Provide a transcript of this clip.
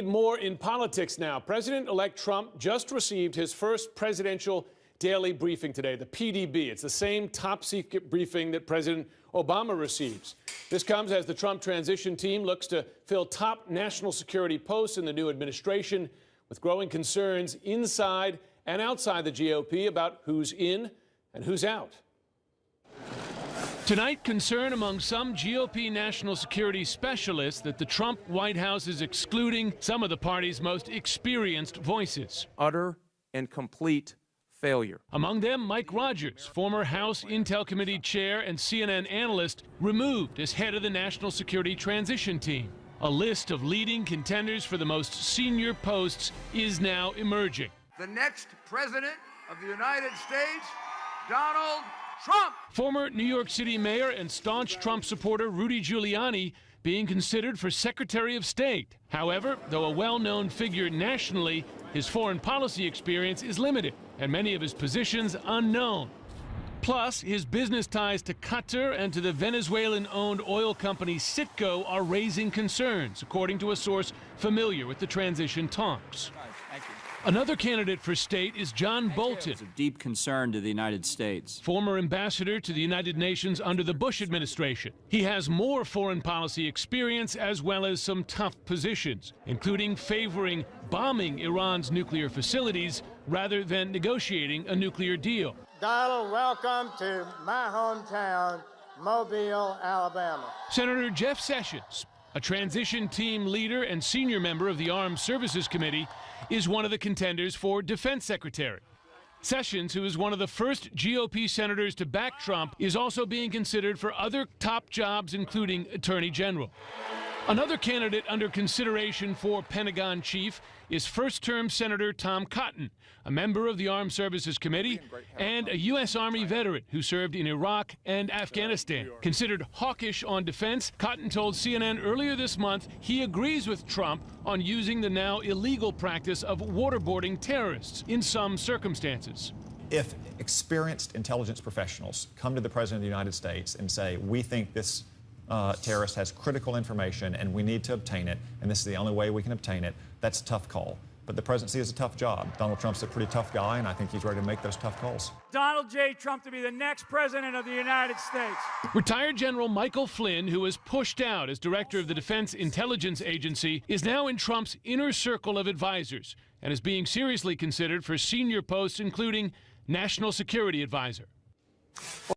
More in politics now. President-elect Trump just received his first presidential daily briefing today, the PDB. It's the same top-secret briefing that President Obama receives. This comes as the Trump transition team looks to fill top national security posts in the new administration, with growing concerns inside and outside the GOP about who's in and who's out. Tonight, concern among some GOP national security specialists that the Trump White House is excluding some of the party's most experienced voices. Utter and complete failure. Among them, Mike Rogers, former House Intel Committee chair and CNN analyst, removed as head of the National Security Transition Team. A list of leading contenders for the most senior posts is now emerging. The next president of the United States, Donald Trump. Former New York City mayor and staunch Trump supporter Rudy Giuliani being considered for Secretary of State. However, though a well-known figure nationally, his foreign policy experience is limited and many of his positions unknown. Plus, his business ties to Qatar and to the Venezuelan-owned oil company Citgo are raising concerns, according to a source familiar with the transition talks. Another candidate for state is John Bolton, of deep concern to the United States. Former ambassador to the United Nations under the Bush administration. He has more foreign policy experience as well as some tough positions, including favoring bombing Iran's nuclear facilities rather than negotiating a nuclear deal. Donald, welcome to my hometown, Mobile, Alabama. Senator Jeff Sessions, a transition team leader and senior member of the Armed Services Committee, is one of the contenders for defense secretary. Sessions, who is one of the first GOP senators to back Trump, is also being considered for other top jobs, including attorney general. Another candidate under consideration for Pentagon chief is first-term Senator Tom Cotton, a member of the Armed Services Committee and a U.S. Army veteran who served in Iraq and Afghanistan. Considered hawkish on defense, Cotton told CNN earlier this month he agrees with Trump on using the now illegal practice of waterboarding terrorists in some circumstances. If experienced intelligence professionals come to the President of the United States and say, we think this terrorist has critical information and we need to obtain it, and this is the only way we can obtain it, that's a tough call. But the presidency is a tough job. Donald Trump's a pretty tough guy, and I think he's ready to make those tough calls. Donald J. Trump to be the next president of the United States. Retired General Michael Flynn, who was pushed out as director of the Defense Intelligence Agency, is now in Trump's inner circle of advisors and is being seriously considered for senior posts, including National Security Advisor.